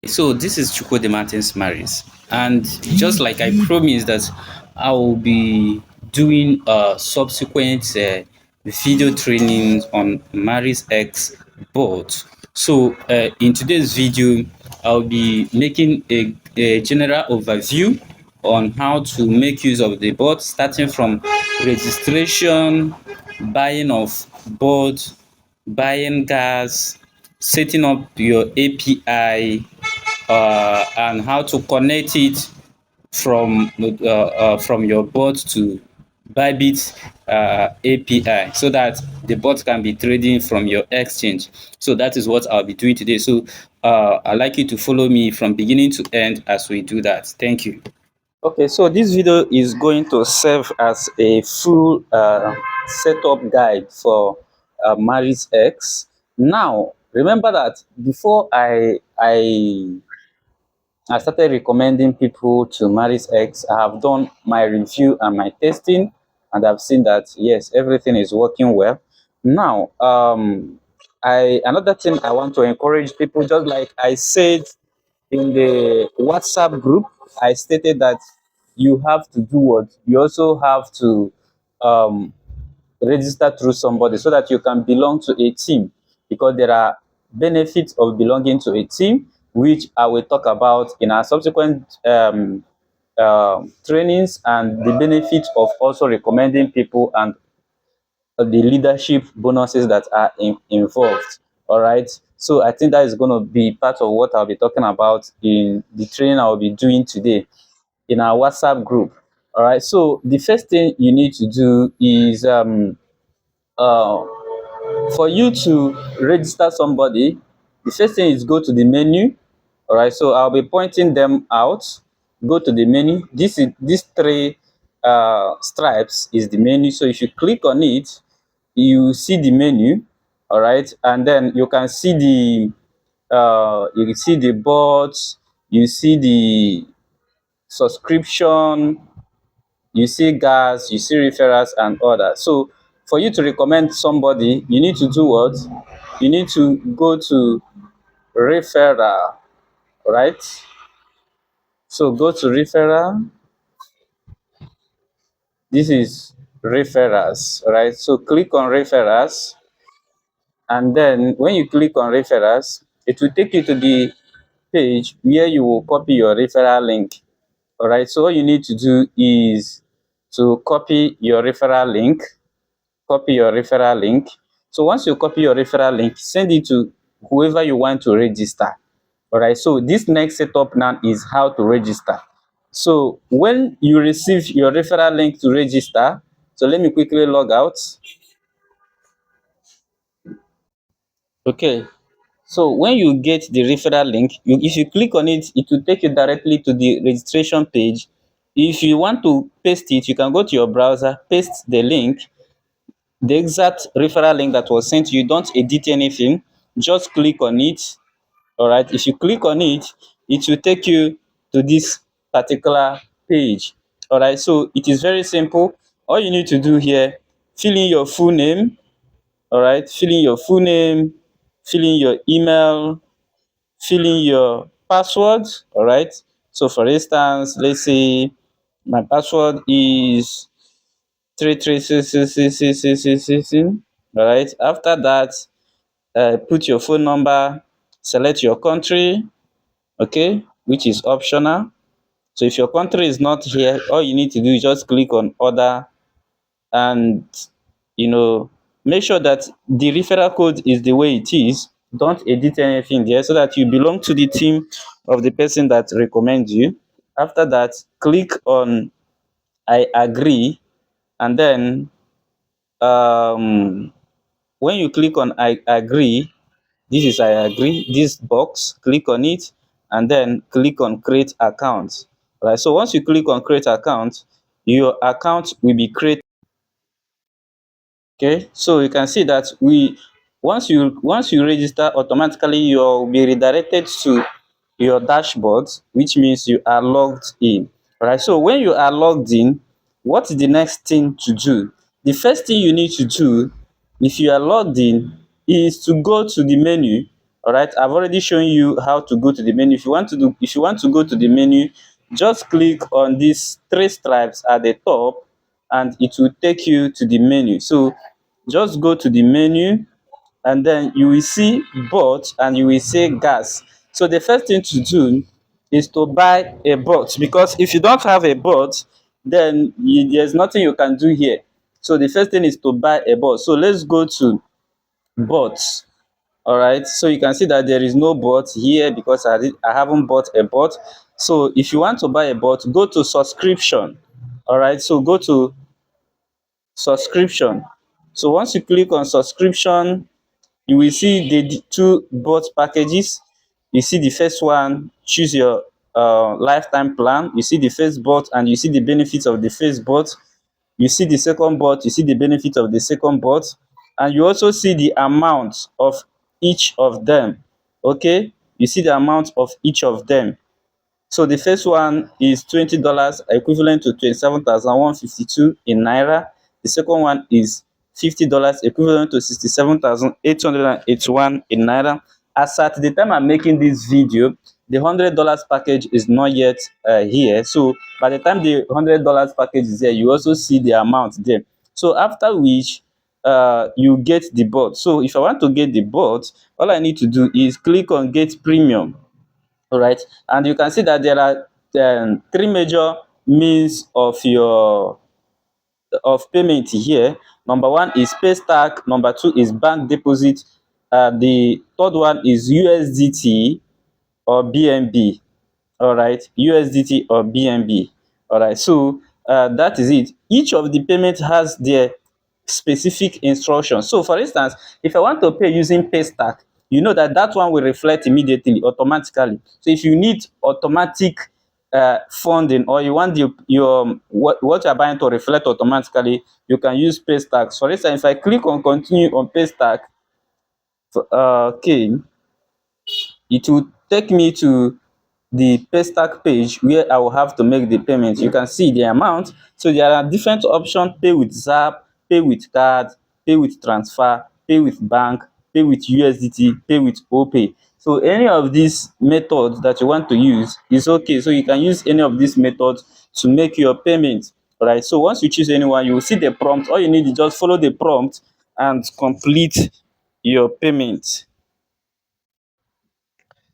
So this is Chukwudi Martins Maris, and just like I promised that I will be doing subsequent video trainings on MarisX bot. So in today's video, I'll be making a general overview on how to make use of the bot, starting from registration, buying of bot, buying gas, setting up your API, and how to connect it from your bot to Bybit API, so that the bot can be trading from your exchange. So that is what I'll be doing today. So I'd like you to follow me from beginning to end as we do that. Thank you. Okay, so this video is going to serve as a full setup guide for MarisX. Now, remember that before I started recommending people to MarisX, I have done my review and my testing, and I've seen that yes, everything is working well. Now, I another thing I want to encourage people, just like I said in the WhatsApp group, I stated that you have to do what? You also have to um, register through somebody so that you can belong to a team, because there are benefits of belonging to a team, which I will talk about in our subsequent trainings, and the benefits of also recommending people, and the leadership bonuses that are involved. All right. So I think that is going to be part of what I'll be talking about in the training I'll be doing today in our WhatsApp group. All right. So the first thing you need to do is uh, for you to register somebody, the first thing is go to the menu. All right. So I'll be pointing them out. Go to the menu. These three stripes is the menu. So if you click on it, you see the menu. All right, and then you can see the bots, you see the subscription, you see gas, you see referrals and others. So for you to recommend somebody, you need to do what? You need to go to referral, right? So go to referral. This is referrals, right? So click on referrals, and then when you click on referrals, it will take you to the page where you will copy your referral link. All right, so all you need to do is to copy your referral link. Copy your referral link. So once you copy your referral link, send it to whoever you want to register. All right, so this next setup now is how to register. So when you receive your referral link to register, so let me quickly log out. Okay, so when you get the referral link, if you click on it, it will take you directly to the registration page. If you want to paste it, you can go to your browser, paste the link, the exact referral link that was sent to you. Don't edit anything, just click on it. All right, if you click on it, it will take you to this particular page. All right, so it is very simple. All you need to do here, fill in your full name. All right, fill in your full name, fill in your email, fill in your password. All right, so for instance, let's say my password is 33666666. All right, after that, put your phone number, select your country, okay, which is optional. So if your country is not here, all you need to do is just click on other, and you know make sure that the referral code is the way it is. Don't edit anything there, so that you belong to the team of the person that recommends you. After that, click on I agree, and then when you click on I agree, this is I agree, this box, click on it, and then click on create account. Right, so once you click on create account, your account will be created. Okay, so you can see that once you register, automatically you'll be redirected to your dashboard, which means you are logged in. All right, so when you are logged in, what is the next thing to do? The first thing you need to do, if you are logged in, is to go to the menu. All right, I've already shown you how to go to the menu. If you want to go to the menu, just click on these three stripes at the top and it will take you to the menu. So just go to the menu and then you will see bot and you will see gas. So the first thing to do is to buy a bot, because if you don't have a bot, then there's nothing you can do here. So the first thing is to buy a bot. So let's go to bots. All right, so you can see that there is no bot here because I haven't bought a bot. So if you want to buy a bot, go to subscription. All right, so go to subscription. So once you click on subscription, you will see the two bot packages. You see the first one, choose your lifetime plan. You see the first bot and you see the benefits of the first bot. You see the second bot, you see the benefits of the second bot, and you also see the amount of each of them. Okay, you see the amount of each of them. So the first one is $20, equivalent to 27,152 in naira. The second one is $50, equivalent to 67,881 in naira. As at the time I'm making this video, the $100 package is not yet here. So by the time the $100 package is here, you also see the amount there. So after which you get the bot. So if I want to get the bot, all I need to do is click on get premium. All right, and you can see that there are three major means of payment here. Number one is pay stack, number two is bank deposit, the third one is USDT or BNB. All right, USDT or BNB. All right, so that is it. Each of the payment has their specific instructions. So for instance, if I want to pay using paystack, you know that that one will reflect immediately automatically. So if you need automatic funding, or you want your what you're buying to reflect automatically, you can use paystack. For instance, if I click on continue on paystack, okay, it will take me to the paystack page where I will have to make the payment. You can see the amount. So there are different options: pay with Zap, pay with card, pay with transfer, pay with bank, pay with USDT, pay with OPay. So any of these methods that you want to use is okay. So you can use any of these methods to make your payment. All right. So once you choose anyone, you will see the prompt. All you need is just follow the prompt and complete your payment.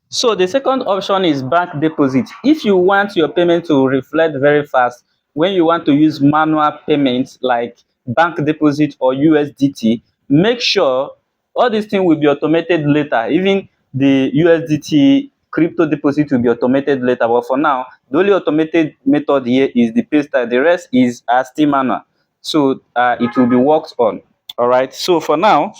So the second option is bank deposit. If you want your payment to reflect very fast, when you want to use manual payments like bank deposit or USDT, make sure all these things will be automated later. Even the USDT crypto deposit will be automated later. But for now, the only automated method here is the paystack. The rest is still manual. So it will be worked on. All right. So for now,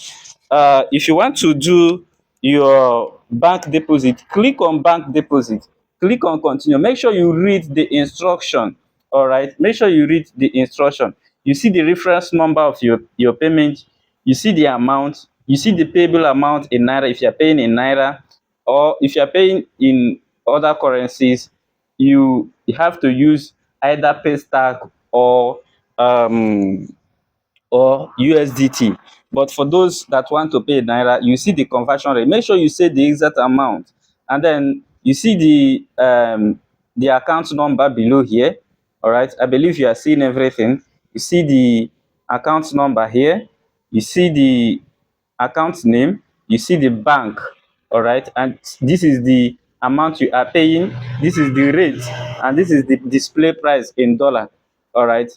if you want to do your bank deposit, click on bank deposit, click on continue. Make sure you read the instruction. All right, make sure you read the instruction. You see the reference number of your payment, you see the amount, you see the payable amount in naira if you are paying in naira, or if you are paying in other currencies, you have to use either paystack um or USDT. But for those that want to pay naira, you see the conversion rate. Make sure you say the exact amount, and then you see the account number below here. All right, I believe you are seeing everything. You see the account number here. You see the account name. You see the bank. All right, and this is the amount you are paying. This is the rate, and this is the display price in dollar. All right.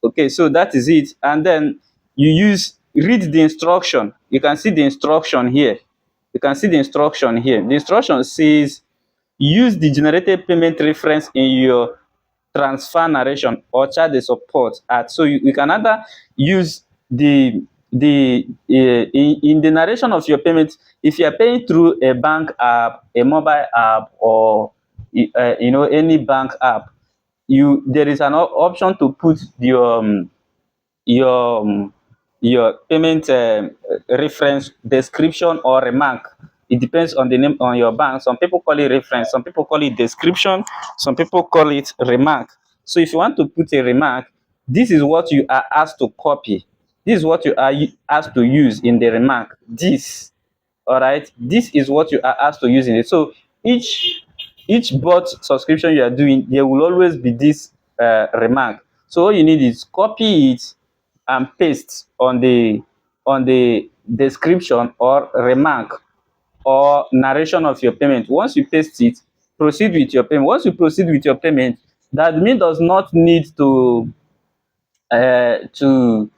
Okay, so that is it. And then read the instruction. You can see the instruction here. You can see the instruction here. The instruction says use the generated payment reference in your transfer narration or charge the support at. So you can either use in the narration of your payment. If you are paying through a bank app, a mobile app, or any bank app, there is an option to put your your payment reference description or remark. It depends on the name on your bank. Some people call it reference, some people call it description, some people call it remark. So if you want to put a remark, this is what you are asked to copy. This is what you are asked to use in the remark. This All right, this is what you are asked to use in it. So each bot subscription you are doing, there will always be this remark. So all you need is copy it and paste on the description or remark or narration of your payment. Once you paste it, proceed with your payment. Once you proceed with your payment, the admin does not need uh, to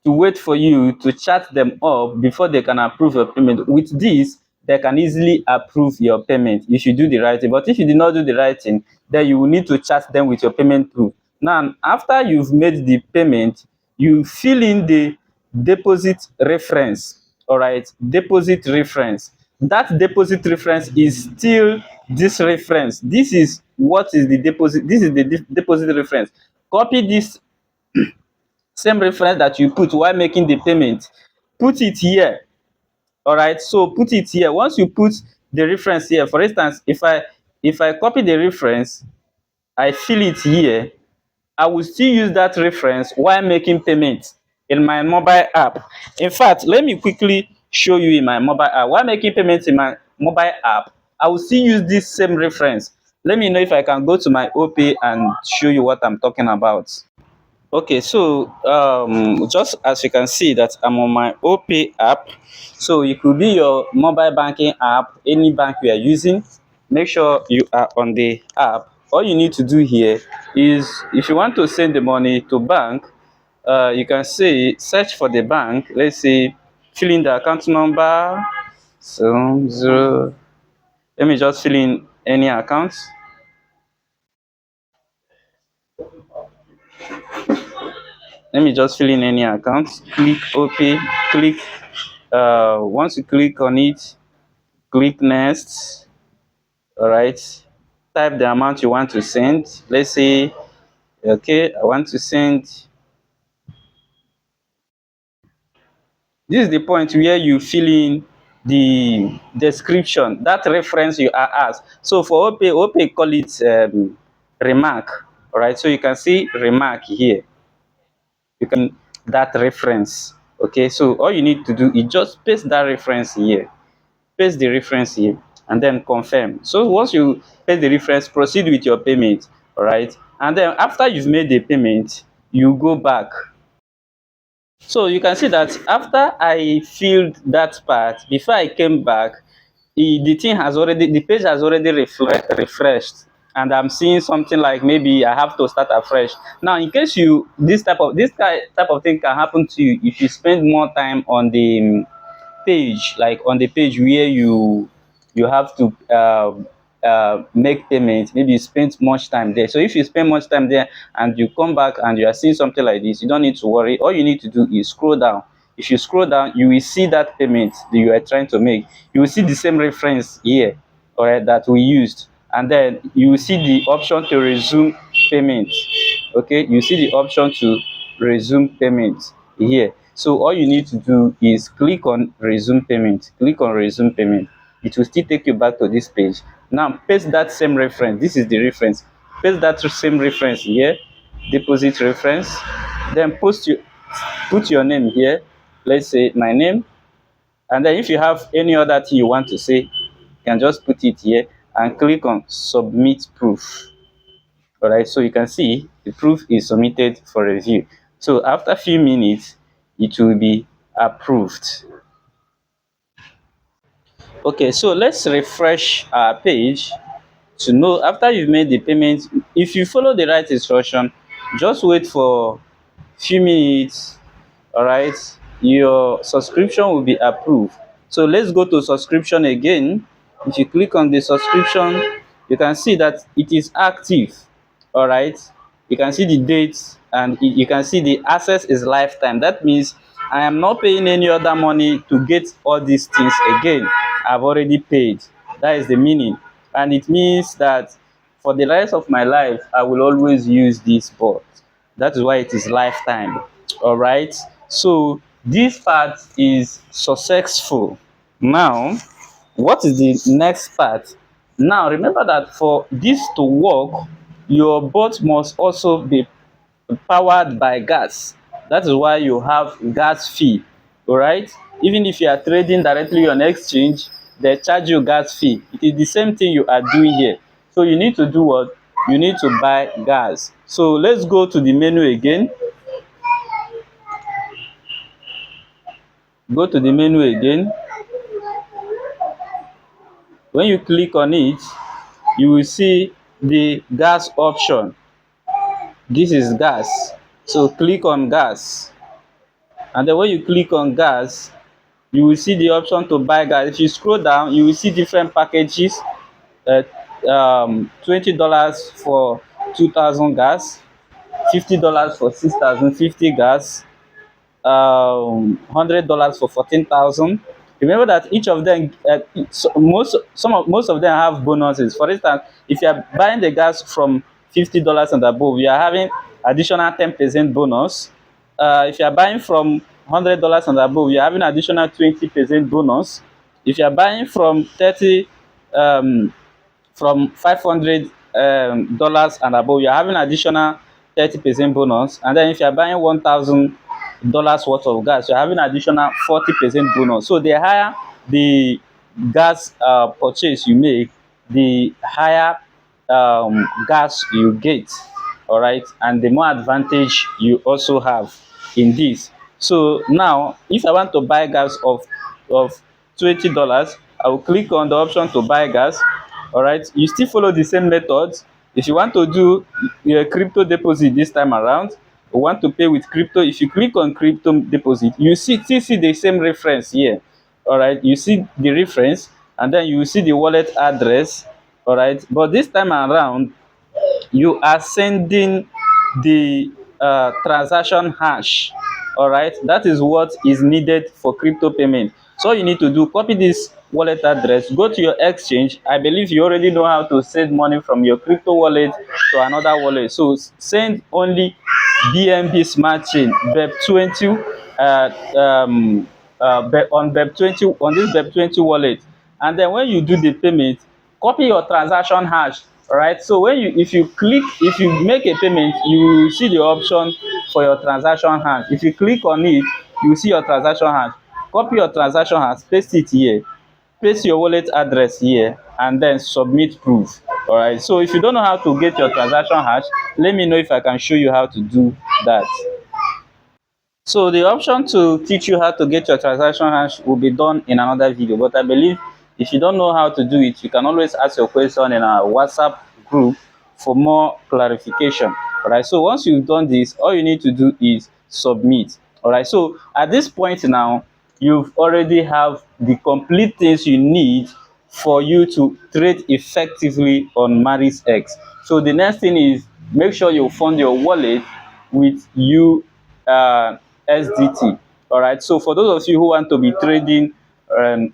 to wait for you to chat them up before they can approve your payment. With this, they can easily approve your payment if you do the right thing. But if you did not do the right thing, then you will need to chat them with your payment proof. Now, after you've made the payment, you fill in the deposit reference. All right, deposit reference. That deposit reference is still this reference. This is what is the deposit. This is the deposit reference. Copy this same reference that you put while making the payment, put it here. All right, so put it here. Once you put the reference here, for instance, if I copy the reference, I fill it here, I will still use that reference while making payment in my mobile app. In fact, let me quickly show you in my mobile app. While making payments in my mobile app, I will still use this same reference. Let me know if I can go to my OP and show you what I'm talking about. Okay, so just as you can see that I'm on my OP app, so it could be your mobile banking app, any bank you are using. Make sure you are on the app. All you need to do here is, if you want to send the money to bank, you can say search for the bank. Let's say fill in the account number. So zero. Let me just fill in any account. Let me just fill in any account. Click OK. Click. Once you click on it, click next. All right, type the amount you want to send. Let's say, okay, I want to send. This is the point where you fill in the description, that reference you are asked. So for OP call it remark. All right, so you can see remark here. You can that reference. Okay, so all you need to do is just paste that reference here. Paste the reference here and then confirm. So once you paste the reference, proceed with your payment. All right, and then after you've made the payment, you go back. So you can see that after I filled that part, before I came back, the page has already refreshed, and I'm seeing something like maybe I have to start afresh. Now, in case you type of thing can happen to you if you spend more time on the page, like on the page where you have to make payments. Maybe you spent much time there. So if you spend much time there and you come back and you are seeing something like this, you don't need to worry. All you need to do is scroll down. If you scroll down, you will see that payment that you are trying to make. You will see the same reference here, all right, that we used, and then you will see the option to resume payment. Okay, you see the option to resume payment here. So all you need to do is click on resume payment. Click on resume payment. It will still take you back to this page. Now paste that same reference. This is the reference. Paste that same reference here, deposit reference. Then put your name here. Let's say my name. And then if you have any other thing you want to say, you can just put it here and click on submit proof. All right, so you can see the proof is submitted for review. So after a few minutes, it will be approved. Okay, so let's refresh our page to know after you've made the payment. If you follow the right instruction, just wait for few minutes. All right, your subscription will be approved. So let's go to subscription again. If you click on the subscription, you can see that it is active. All right, you can see the dates and you can see the access is lifetime. That means I am not paying any other money to get all these things again. I've already paid. That is the meaning, and it means that for the rest of my life I will always use this bot. That is why it is lifetime. All right, so this part is successful. Now what is the next part? Now remember that for this to work, your bot must also be powered by gas. That is why you have gas fee. All right, even if you are trading directly on exchange, they charge you gas fee. It is the same thing you are doing here. So you need to do what? You need to buy gas. So let's go to the menu again. Go to the menu again. When you click on it, you will see the gas option. This is gas. So click on gas. And then when you click on gas, you will see the option to buy gas. If you scroll down, you will see different packages. $20 for 2,000 gas, $50 for 6,000, 50 gas, $100 for 14,000. Remember that each of them, most of them have bonuses. For instance, if you are buying the gas from $50 and above, you are having additional 10% bonus. If you are buying from $100 and above, you are having additional 20% bonus. If you are buying from 30 from $500 and above, you're having additional 30% bonus. And then if you're buying $1,000 worth of gas, you're having additional 40% bonus. So the higher the gas purchase you make, the higher gas you get. All right, and the more advantage you also have in this. So now if I want to buy gas of $20, I will click on the option to buy gas. All right, you still follow the same methods. If you want to do your crypto deposit this time around, you want to pay with crypto, if you click on crypto deposit, you still see the same reference here. All right, you see the reference, and then you see the wallet address. All right, but this time around you are sending the transaction hash. All right, that is what is needed for crypto payment. So all you need to do, copy this wallet address, go to your exchange. I believe you already know how to send money from your crypto wallet to another wallet. So send only BNB smart chain BEP20 on BEP20, on this BEP20 wallet. And then when you do the payment, copy your transaction hash. All right, so when you, if you make a payment, you will see the option for your transaction hash. If you click on it, you will see your transaction hash. Copy your transaction hash, paste it here, paste your wallet address here, and then submit proof. All right, so if you don't know how to get your transaction hash, let me know if I can show you how to do that. So the option to teach you how to get your transaction hash will be done in another video, but I believe if you don't know how to do it, you can always ask your question in our WhatsApp group for more clarification. All right, so once you've done this, all you need to do is submit. All right, so at this point now, you've already have the complete things you need for you to trade effectively on MarisX. So the next thing is, make sure you fund your wallet with USDT. All right, so for those of you who want to be trading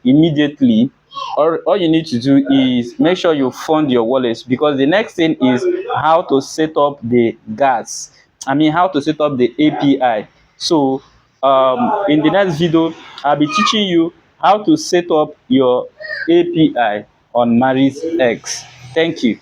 immediately, all you need to do is make sure you fund your wallets, because the next thing is how to set up the gas. I mean, how to set up the API. So in the next video, I'll be teaching you how to set up your API on MarisX. Thank you.